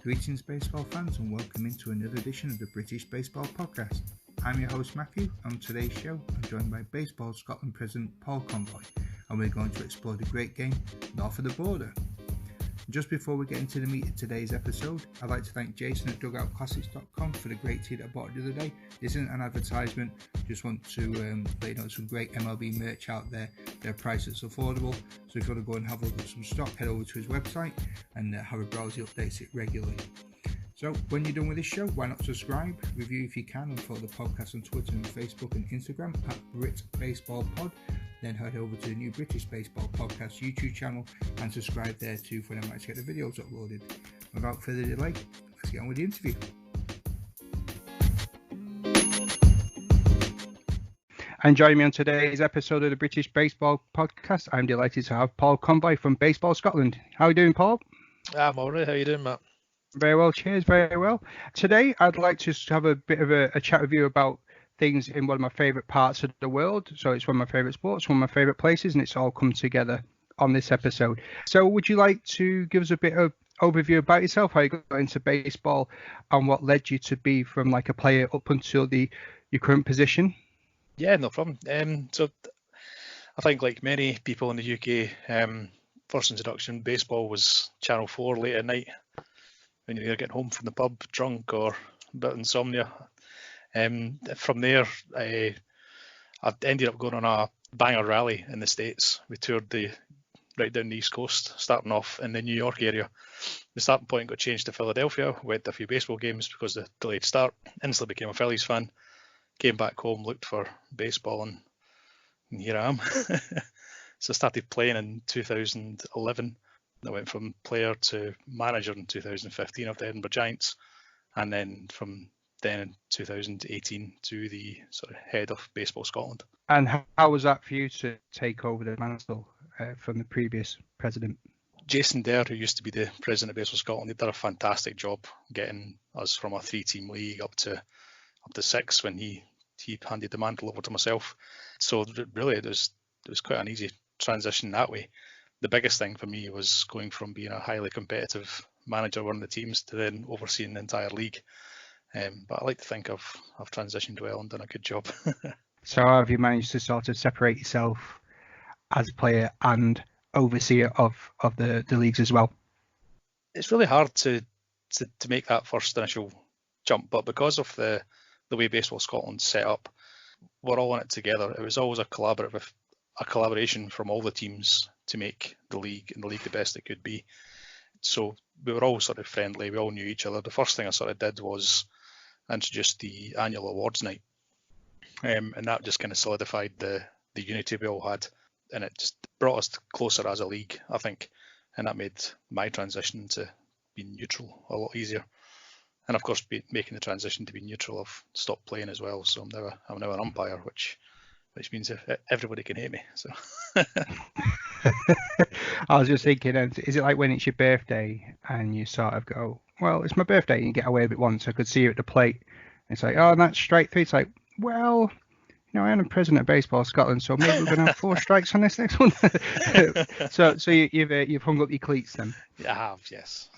Greetings baseball fans and welcome into another edition of the British Baseball Podcast. I'm your host Matthew. On today's show I'm joined by Baseball Scotland President Paul Convoy and we're going to explore the great game north of the border. Just before we get into the meat of today's episode, I'd like to thank Jason at dugoutclassics.com for the great tea that I bought the other day. This isn't an advertisement, just want to let you know some great MLB merch out there. Their price is affordable, so if you want to go and have a look at some stock, head over to his website and have a browse. He updates it regularly. So when you're done with this show, why not subscribe, review if you can, and follow the podcast on Twitter and Facebook and Instagram at BritBaseballPod. Then head over to the new British Baseball Podcast YouTube channel and subscribe there too for them to get the videos uploaded. Without further delay, let's get on with the interview. And joining me on today's episode of the British Baseball Podcast, I'm delighted to have Paul Convoy from Baseball Scotland. How are you doing, Paul? I'm all right. How are you doing, Matt? Very well, cheers, very well. Today, I'd like to have a bit of a chat with you about things in one of my favourite parts of the world. So it's one of my favourite sports, one of my favourite places, and it's all come together on this episode. So would you like to give us a bit of overview about yourself, how you got into baseball and what led you to be from like a player up until your current position? Yeah, no problem. So I think like many people in the UK, first introduction baseball was Channel 4 late at night when you're either getting home from the pub drunk or a bit of insomnia. From there, I ended up going on a banger rally in the States. We toured right down the East Coast, starting off in the New York area. The starting point got changed to Philadelphia, went to a few baseball games because of the delayed start, instantly became a Phillies fan, came back home, looked for baseball, and here I am. So I started playing in 2011. I went from player to manager in 2015 of the Edinburgh Giants, and then from then in 2018 to the sort of head of Baseball Scotland. And how was that for you to take over the mantle from the previous president? Jason Dare, who used to be the president of Baseball Scotland, he did a fantastic job getting us from a 3-team league up to 6 when he handed the mantle over to myself. So really it was quite an easy transition that way. The biggest thing for me was going from being a highly competitive manager of one of the teams to then overseeing the entire league. But I like to think I've transitioned well and done a good job. So have you managed to sort of separate yourself as a player and overseer of the leagues as well? It's really hard to make that first initial jump, but because of the way Baseball Scotland's set up, we're all in it together. It was always a collaboration from all the teams to make the league the best it could be. So we were all sort of friendly. We all knew each other. The first thing I sort of did was introduce the annual awards night, and that just kind of solidified the unity we all had, and it just brought us closer as a league, I think, and that made my transition to being neutral a lot easier. And of course, making the transition to be neutral, I've stopped playing as well, so I'm now an umpire, which means everybody can hate me. So I was just thinking, is it like when it's your birthday and you sort of go, well, it's my birthday, and you get away with it once? I could see you at the plate. It's like, oh, that's strike 3. It's like, well, I am president of Baseball Scotland, so maybe we're going to have 4 strikes on this next one. so you've hung up your cleats then? I have, yes.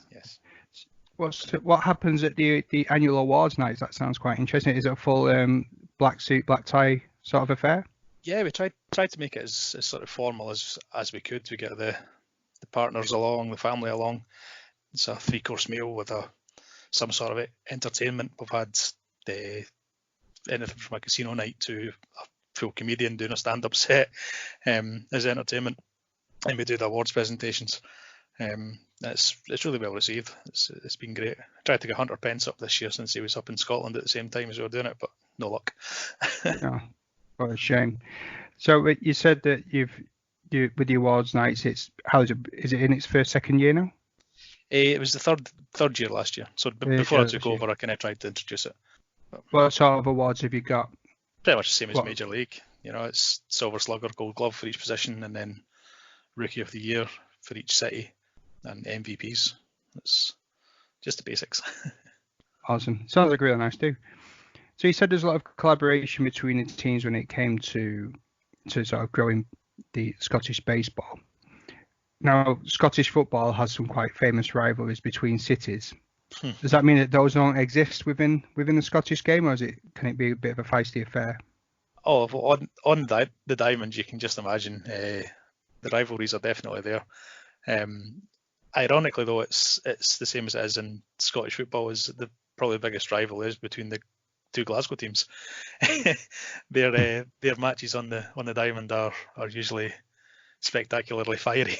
What happens at the annual awards nights? That sounds quite interesting. Is it a full black suit, black tie sort of affair? Yeah, we tried to make it as sort of formal as we could. We get the partners along, the family along. It's a 3-course meal with some sort of entertainment. We've had anything from a casino night to a full comedian doing a stand-up set as entertainment, and we do the awards presentations. It's really well received. It's been great. I tried to get Hunter Pence up this year since he was up in Scotland at the same time as we were doing it, but no luck. Oh, what a shame. So you said that with the awards nights, is it in its second year now? It was the third year last year. So before I took over, I kind of tried to introduce it. What sort of awards have you got? Pretty much the same as Major League. It's Silver Slugger, Gold Glove for each position, and then Rookie of the Year for each city, and MVPs. It's just the basics. Awesome. Sounds like really nice too. So you said there's a lot of collaboration between the teams when it came to sort of growing the Scottish baseball. Now, Scottish football has some quite famous rivalries between cities. Does that mean that those don't exist within the Scottish game, or can it be a bit of a feisty affair? Oh, well, on the diamond, you can just imagine the rivalries are definitely there. Ironically, though, it's the same as it is in Scottish football. Is probably the biggest rival is between the two Glasgow teams. Their matches on the diamond are usually spectacularly fiery,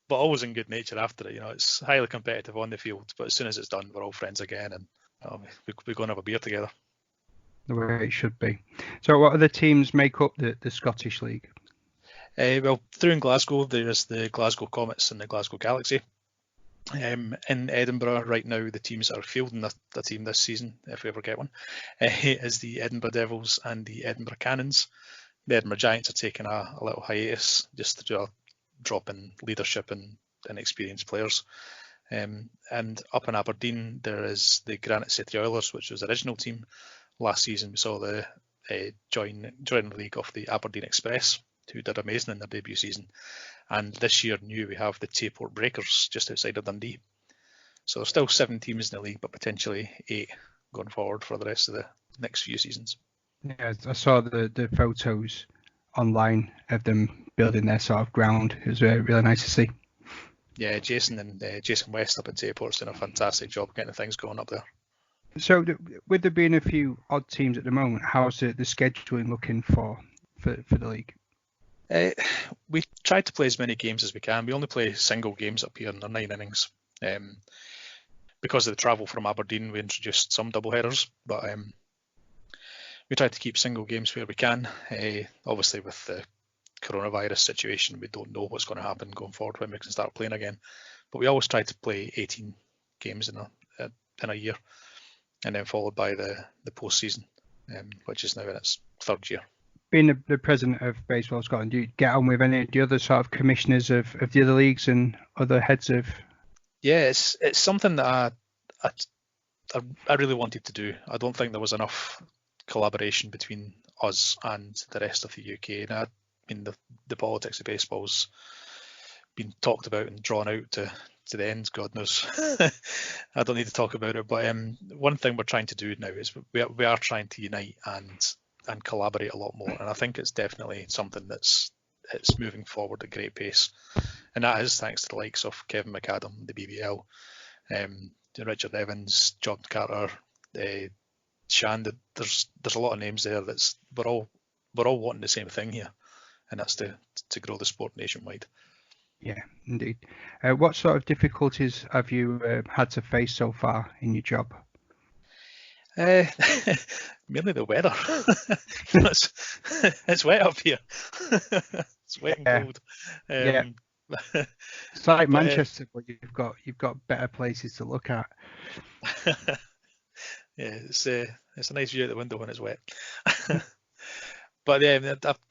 but always in good nature after it. It's highly competitive on the field, but as soon as it's done, we're all friends again, and we go and have a beer together. The way it should be. So what other teams make up the Scottish League? Well, through in Glasgow, there's the Glasgow Comets and the Glasgow Galaxy. In Edinburgh right now, the teams that are fielding the team this season, if we ever get one, is the Edinburgh Devils and the Edinburgh Cannons. The Edinburgh Giants are taking a little hiatus just to do a drop in leadership and experienced players. And up in Aberdeen, there is the Granite City Oilers, which was the original team. Last season, we saw the join the league of the Aberdeen Express, who did amazing in their debut season. And this year, we have the Tayport Breakers just outside of Dundee. So there's still 7 teams in the league, but potentially 8 going forward for the rest of the next few seasons. Yeah, I saw the photos online of them building their sort of ground. It was really nice to see. Yeah, Jason West up at Tayport's doing a fantastic job getting things going up there. So with there being a few odd teams at the moment, how's the scheduling looking for the league? We try to play as many games as we can. We only play single games up here in our 9 innings. Because of the travel from Aberdeen, we introduced some double headers, but we try to keep single games where we can. Obviously, with the coronavirus situation, we don't know what's going to happen going forward when we can start playing again. But we always try to play 18 games in a year, and then followed by the post-season, which is now in its 3rd year. Being the president of Baseball Scotland, do you get on with any of the other sort of commissioners of the other leagues and other heads of? Yeah, it's something that I really wanted to do. I don't think there was enough collaboration between us and the rest of the UK. And the politics of baseball's been talked about and drawn out to the end, God knows. I don't need to talk about it, but one thing we're trying to do now is we are trying to unite and collaborate a lot more, and I think it's definitely something it's moving forward at great pace, and that is thanks to the likes of Kevin McAdam, the BBL, Richard Evans, John Carter, Shan. There's a lot of names there. We're all wanting the same thing here, and that's to grow the sport nationwide. Yeah, indeed. What sort of difficulties have you had to face so far in your job? Mainly the weather. It's wet up here. It's wet and cold. Yeah. It's like Manchester, but you've got better places to look at. Yeah, it's a nice view out the window when it's wet. But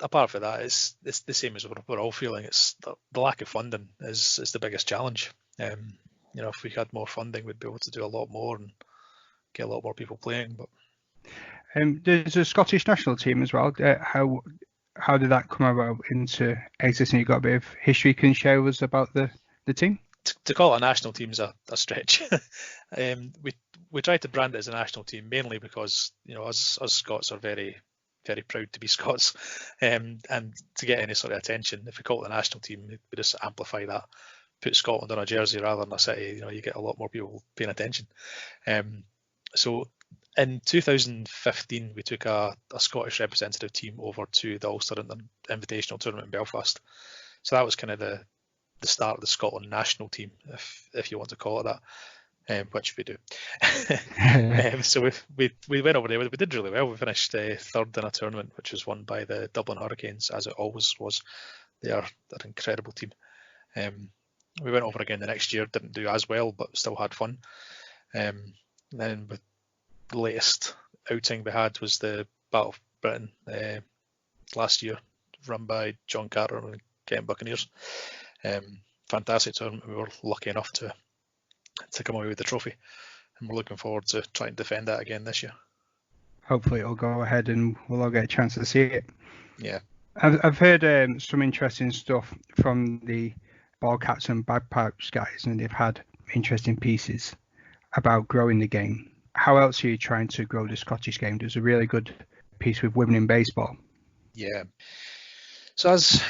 apart from that, it's the same as we're all feeling. It's the lack of funding is the biggest challenge. If we had more funding, we'd be able to do a lot more and get a lot more people playing. But there's a Scottish national team as well. How did that come about into existing? You got a bit of history you can share with us about the team? To call it a national team is a stretch. We try to brand it as a national team mainly because us Scots are very, very proud to be Scots, and to get any sort of attention, if we call it a national team, we just amplify that. Put Scotland on a jersey rather than a city. You get a lot more people paying attention. So in 2015, we took a Scottish representative team over to the Ulster Invitational Tournament in Belfast. So that was kind of the start of the Scotland national team, if you want to call it that, which we do. So we went over there. We did really well. We finished 3rd in a tournament, which was won by the Dublin Hurricanes, as it always was. They are an incredible team. We went over again the next year, didn't do as well, but still had fun. Then with the latest outing we had was the Battle of Britain last year, run by John Carter and Kent Buccaneers. Fantastic tournament. We were lucky enough to come away with the trophy, and we're looking forward to trying to defend that again this year. Hopefully it'll go ahead and we'll all get a chance to see it. Yeah, I've heard some interesting stuff from the ball cats and bagpipes guys, and they've had interesting pieces about growing the game. How else are you trying to grow the Scottish game? There's a really good piece with women in baseball. Yeah. So as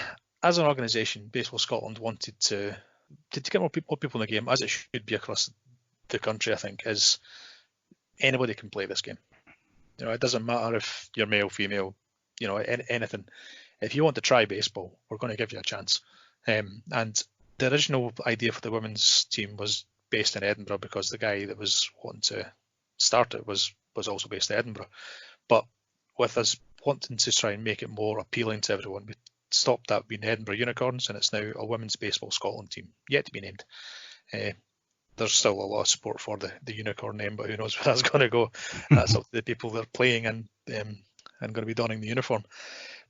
an organisation, Baseball Scotland wanted to get more people in the game, as it should be across the country. I think is anybody can play this game. It doesn't matter if you're male, female, anything. If you want to try baseball, we're going to give you a chance. And the original idea for the women's team was based in Edinburgh because the guy that was wanting to start it was also based in Edinburgh. But with us wanting to try and make it more appealing to everyone, we stopped that being Edinburgh Unicorns, and it's now a Women's Baseball Scotland team, yet to be named. There's still a lot of support for the unicorn name, but who knows where that's going to go. That's up to the people that are playing and going to be donning the uniform.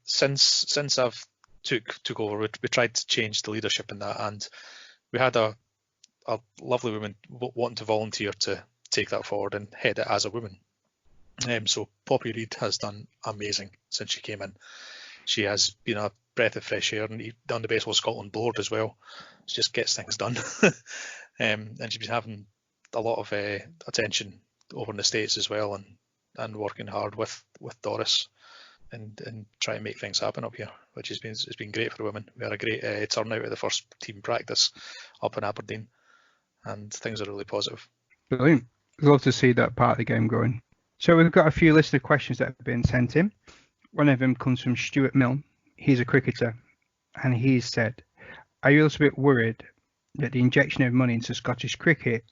Since I've took over, we tried to change the leadership in that, and we had a lovely woman wanting to volunteer to take that forward and head it as a woman. So Poppy Reid has done amazing since she came in. She has been a breath of fresh air, and on the Baseball Scotland board as well. She just gets things done. And she's been having a lot of attention over in the States as well, and working hard with Doris and trying to make things happen up here, which it's been great for the women. We had a great turnout at the first team practice up in Aberdeen, and things are really positive. Brilliant. Love to see that part of the game growing. So we've got a few listener questions that have been sent in. One of them comes from Stuart Milne. He's a cricketer, and he's said, are you also a bit worried that the injection of money into Scottish cricket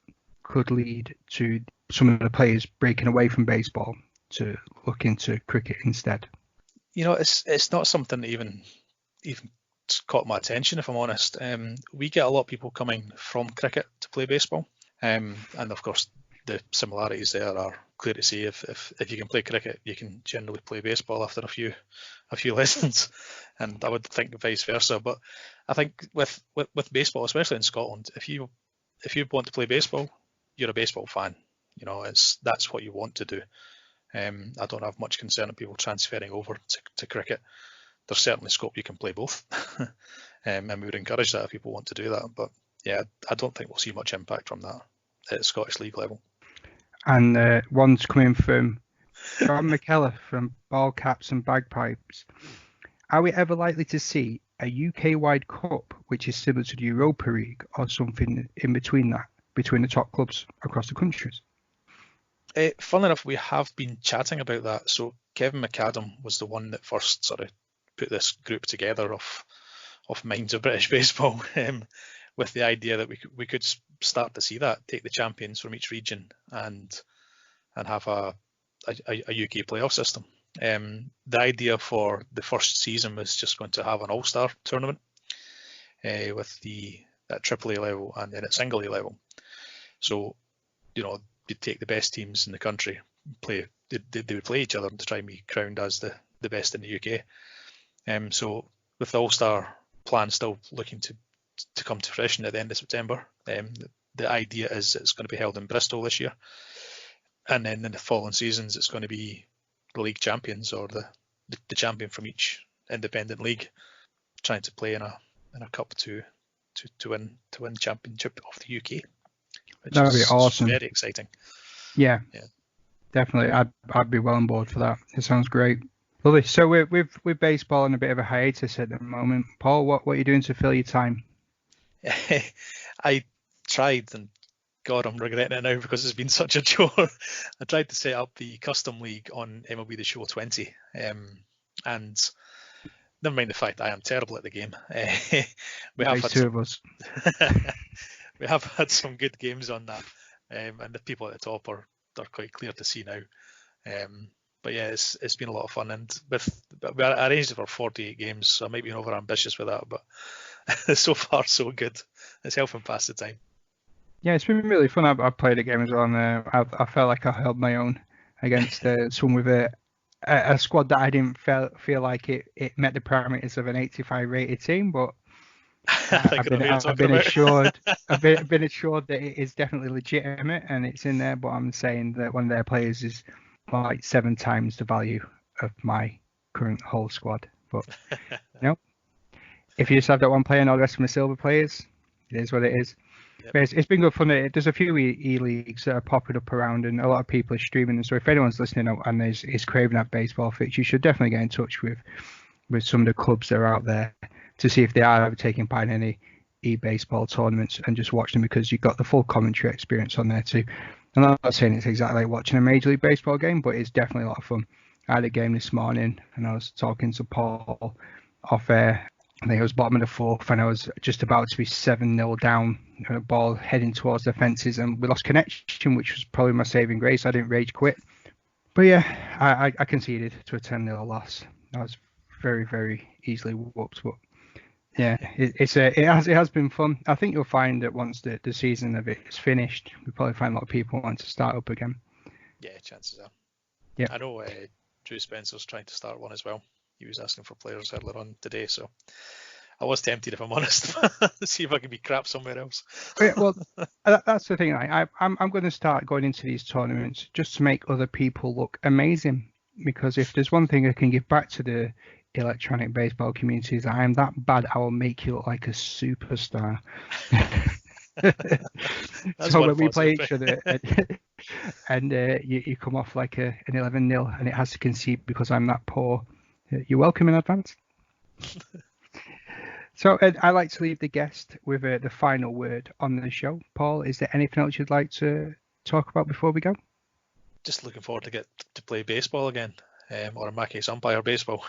could lead to some of the players breaking away from baseball to look into cricket instead? It's not something that even caught my attention, if I'm honest. We get a lot of people coming from cricket to play baseball, and of course the similarities there are clear to see. If you can play cricket, you can generally play baseball after a few lessons, and I would think vice versa. But I think with baseball, especially in Scotland, if you want to play baseball, you're a baseball fan. That's what you want to do. I don't have much concern of people transferring over to cricket. There's certainly scope you can play both, and we would encourage that if people want to do that. But yeah, I don't think we'll see much impact from that at Scottish League level. And one's coming from John McKellar from Ball Caps and Bagpipes. Are we ever likely to see a UK-wide cup which is similar to the Europa League or something in between that, between the top clubs across the countries? Funnily enough, we have been chatting about that. So Kevin McAdam was the one that first sort of put this group together of minds of British baseball, with the idea that we could start to see that, take the champions from each region and have a UK playoff system. The idea for the first season was just going to have an all-star tournament with at AAA level and then at single A level. So, you'd take the best teams in the country, they would play each other to try and be crowned as the best in the UK. So with the all-star plan still looking to come to fruition at the end of September, the idea is it's going to be held in Bristol this year, and then in the following seasons it's going to be the league champions or the champion from each independent league trying to play in a cup to win championship of the UK, which that would be awesome. Very exciting. Yeah, definitely. I'd be well on board for that. It sounds great. Lovely. So we're with baseball on a bit of a hiatus at the moment. Paul, what are you doing to fill your time? I tried, and God, I'm regretting it now because it's been such a chore. I tried to set up the custom league on MLB The Show 20, and never mind the fact I am terrible at the game. We have had some good games on that, and the people at the top are quite clear to see now. But yeah, it's been a lot of fun, and we arranged it for 48 games, so I might be over ambitious with that, but so far so good. It's helping pass the time. Yeah, it's been really fun. I've played a game as well, and I felt like I held my own against someone with a squad that I didn't feel like it met the parameters of an 85 rated team, but I've been assured that it is definitely legitimate and it's in there. But I'm saying that one of their players is like 7 times the value of my current whole squad. But if you just have that one player and all the rest of them are silver players, it is what it is. Yep. But it's been good fun. There's a few e-leagues that are popping up around, and a lot of people are streaming them. So if anyone's listening and is craving that baseball fix, you should definitely get in touch with some of the clubs that are out there to see if they are ever taking part in any e-baseball tournaments and just watch them, because you've got the full commentary experience on there too. I'm not saying it's exactly like watching a Major League Baseball game, but it's definitely a lot of fun. I had a game this morning and I was talking to Paul off air. I think it was bottom of the fourth and I was just about to be 7-0 down and a ball heading towards the fences and we lost connection, which was probably my saving grace. I didn't rage quit. But yeah, I conceded to a 10-0 loss. I was very, very easily whooped, but yeah, it has been fun. I think you'll find that once the season of it is finished, we probably find a lot of people want to start up again. Yeah, chances are. Yeah, I know Drew Spencer's trying to start one as well. He was asking for players earlier on today, so I was tempted, if I'm honest, to see if I could be crap somewhere else. well, that's the thing. I'm going to start going into these tournaments just to make other people look amazing. Because if there's one thing I can give back to the electronic baseball community is I am that bad, I will make you look like a superstar. So when we play each other and you come off like an 11-0 and it has to concede because I'm that poor, you're welcome in advance. So I like to leave the guest with the final word on the show. Paul, is there anything else you'd like to talk about before we go? Just looking forward to get to play baseball again, or in my case, umpire baseball.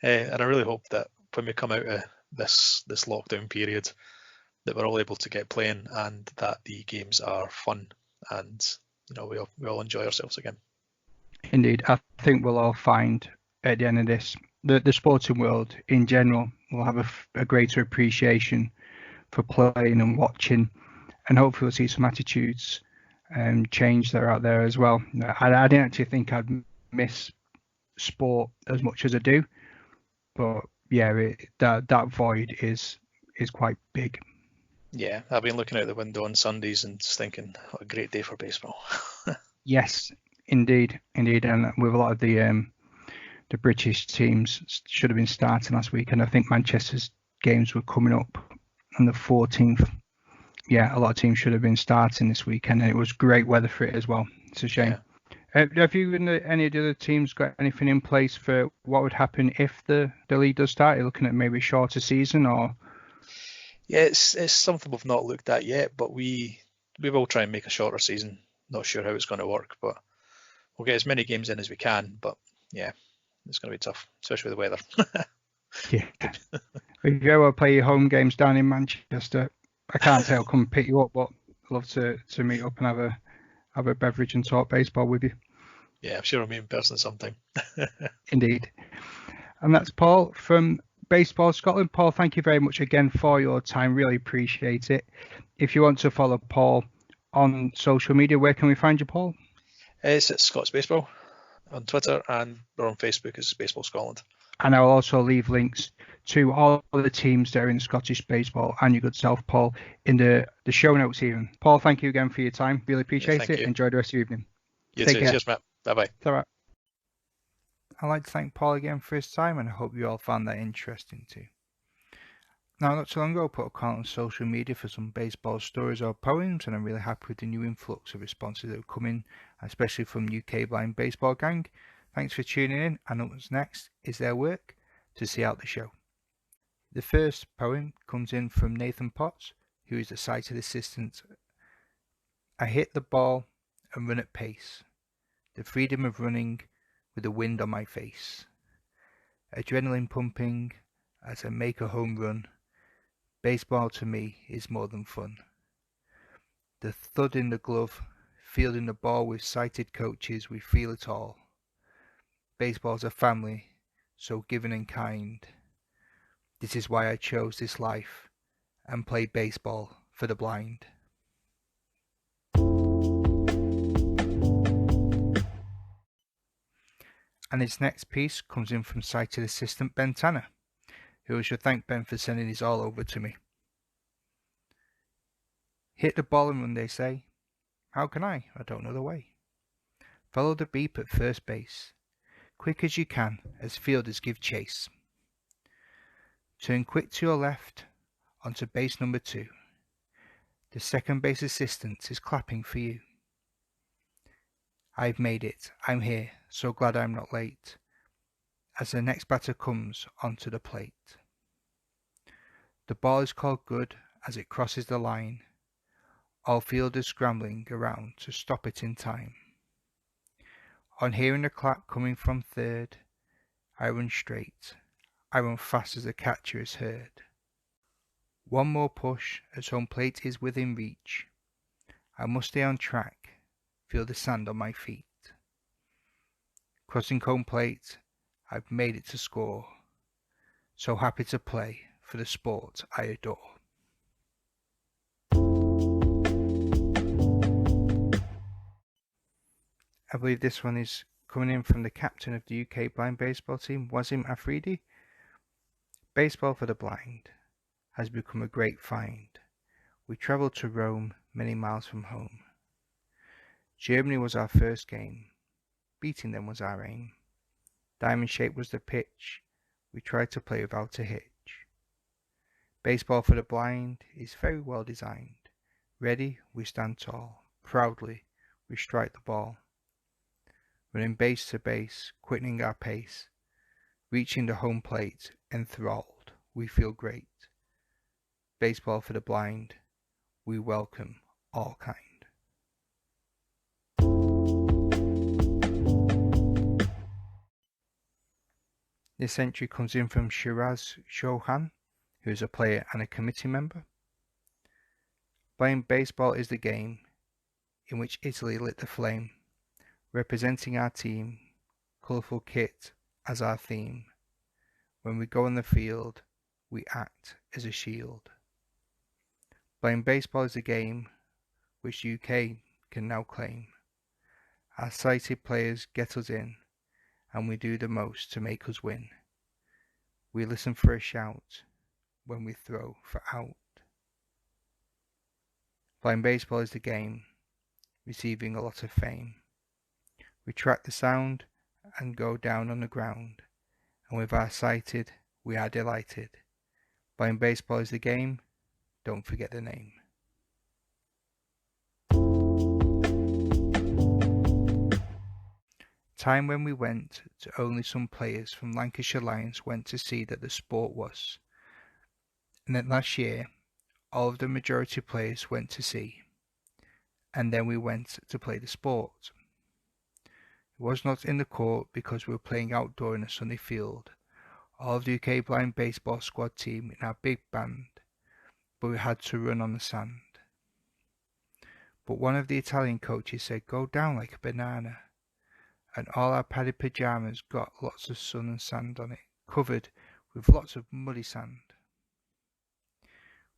And I really hope that when we come out of this lockdown period, that we're all able to get playing and that the games are fun and we all enjoy ourselves again. Indeed, I think we'll all find at the end of this the sporting world in general will have a greater appreciation for playing and watching, and hopefully we'll see some attitudes change that are out there as well. I didn't actually think I'd miss sport as much as I do, but yeah, that void is quite big. Yeah, I've been looking out the window on Sundays and just thinking, what a great day for baseball. Yes, indeed, and with a lot of the British teams should have been starting last week, and I think Manchester's games were coming up on the 14th. Yeah, a lot of teams should have been starting this weekend, and it was great weather for it as well. It's a shame. Yeah. Have you and any of the other teams got anything in place for what would happen if the league does start? Are you looking at maybe a shorter season or? Yeah, it's something we've not looked at yet, but we will try and make a shorter season. Not sure how it's going to work, but we'll get as many games in as we can. But yeah, it's going to be tough, especially with the weather. Yeah. If you ever play your home games down in Manchester, I can't say I'll come pick you up, but I'd love to meet up and have a beverage and talk baseball with you. Yeah, I'm sure I'll meet in person sometime. Indeed. And that's Paul from Baseball Scotland. Paul, thank you very much again for your time. Really appreciate it. If you want to follow Paul on social media, where can we find you, Paul? It's at Scots Baseball on Twitter, and we're on Facebook as Baseball Scotland. And I'll also leave links to all the teams that are in Scottish baseball and your good self, Paul, in the show notes even. Paul, thank you again for your time. Really appreciate it. Enjoy the rest of your evening. You too. Cheers, Matt. Bye-bye. It's all right. I'd like to thank Paul again for his time, and I hope you all found that interesting too. Now, not too long ago, I put a call on social media for some baseball stories or poems, and I'm really happy with the new influx of responses that have come in, especially from UK Blind Baseball Gang. Thanks for tuning in, and up next is their work to see out the show. The first poem comes in from Nathan Potts, who is the sighted assistant. I hit the ball and run at pace, the freedom of running with the wind on my face. Adrenaline pumping as I make a home run. Baseball to me is more than fun. The thud in the glove, fielding the ball with sighted coaches, we feel it all. Baseball's a family, so giving and kind. This is why I chose this life and played baseball for the blind. And its next piece comes in from sighted assistant Ben Tanner, who I should thank Ben for sending his all over to me. Hit the ball and run, they say. How can I? I don't know the way. Follow the beep at first base. Quick as you can, as fielders give chase. Turn quick to your left, onto base number 2. The second base assistant is clapping for you. I've made it. I'm here. So glad I'm not late. As the next batter comes onto the plate. The ball is called good as it crosses the line. All fielders scrambling around to stop it in time. On hearing the clap coming from third, I run straight. I run fast as the catcher is heard. One more push as home plate is within reach. I must stay on track, feel the sand on my feet. Crossing home plate, I've made it to score. So happy to play for the sport I adore. I believe this one is coming in from the captain of the UK blind baseball team, Wasim Afridi. Baseball for the blind has become a great find. We travelled to Rome, many miles from home. Germany was our first game. Beating them was our aim. Diamond shape was the pitch. We tried to play without a hitch. Baseball for the blind is very well designed. Ready, we stand tall. Proudly, we strike the ball. Running base to base, quickening our pace. Reaching the home plate, enthralled, we feel great. Baseball for the blind, we welcome all kind. This entry comes in from Shiraz Chauhan, who is a player and a committee member. Playing baseball is the game in which Italy lit the flame, representing our team, colourful kit as our theme. When we go on the field, we act as a shield. Playing baseball is a game which UK can now claim. Our sighted players get us in, and we do the most to make us win. We listen for a shout when we throw for out. Playing baseball is the game, receiving a lot of fame. We track the sound and go down on the ground, and with our sighted, we are delighted. Playing baseball is the game, don't forget the name. Time when we went to only some players from Lancashire Lions went to see that the sport was. And then last year, all of the majority players went to see. And then we went to play the sport. It was not in the court because we were playing outdoor in a sunny field. All of the UK blind baseball squad team in our big band, but we had to run on the sand. But one of the Italian coaches said, "Go down like a banana." And all our padded pyjamas got lots of sun and sand on it, covered with lots of muddy sand.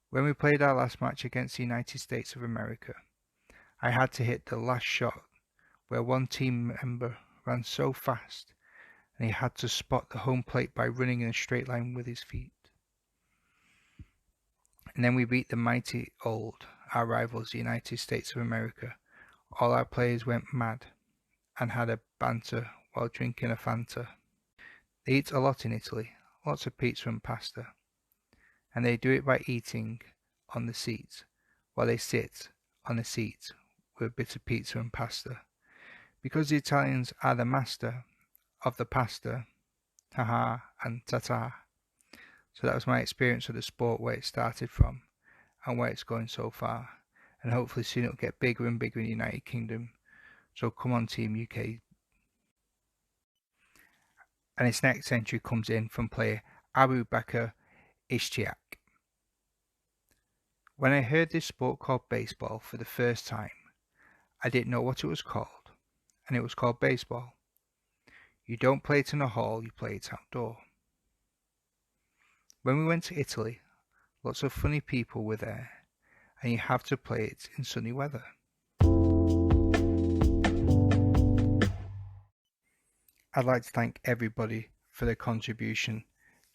When we played our last match against the United States of America, I had to hit the last shot where one team member ran so fast and he had to spot the home plate by running in a straight line with his feet. And then we beat the mighty old, our rivals, the United States of America. All our players went mad and had a banter while drinking a Fanta. They eat a lot in Italy, lots of pizza and pasta, and they do it by eating on the seat while they sit on a seat with a bit of pizza and pasta. Because the Italians are the master of the pasta, haha and ta-ta. So that was my experience of the sport, where it started from and where it's going so far, and hopefully soon it'll get bigger and bigger in the United Kingdom. So come on, Team UK. And its next entry comes in from player Abu Bakr Ishtiaq. When I heard this sport called baseball for the first time, I didn't know what it was called, and it was called baseball. You don't play it in a hall, you play it outdoor. When we went to Italy, lots of funny people were there, and you have to play it in sunny weather. I'd like to thank everybody for their contribution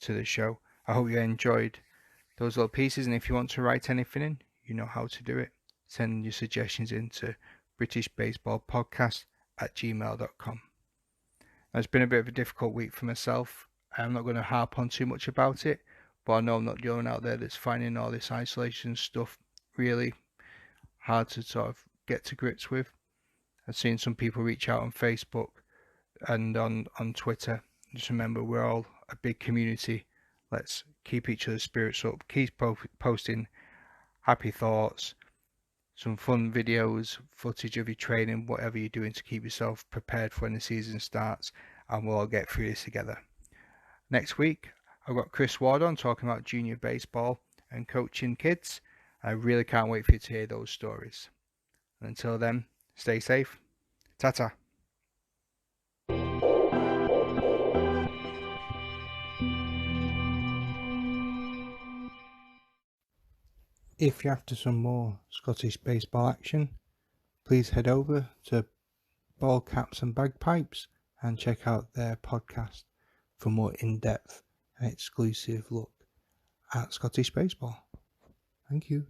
to the show. I hope you enjoyed those little pieces, and if you want to write anything in, you know how to do it. Send your suggestions in to britishbaseballpodcast@gmail.com. Now, it's been a bit of a difficult week for myself. I'm not going to harp on too much about it, but I know I'm not the only one out there that's finding all this isolation stuff really hard to sort of get to grips with. I've seen some people reach out on Facebook and on Twitter. Just remember, we're all a big community. Let's keep each other's spirits up. Keep posting happy thoughts, some fun videos, footage of your training, whatever you're doing to keep yourself prepared for when the season starts, and we'll all get through this together. Next week, I've got Chris Ward on talking about junior baseball and coaching kids. I really can't wait for you to hear those stories. And until then, stay safe. Ta-ta. If you're after some more Scottish baseball action, please head over to Ball Caps and Bagpipes and check out their podcast for more in-depth and exclusive look at Scottish baseball. Thank you.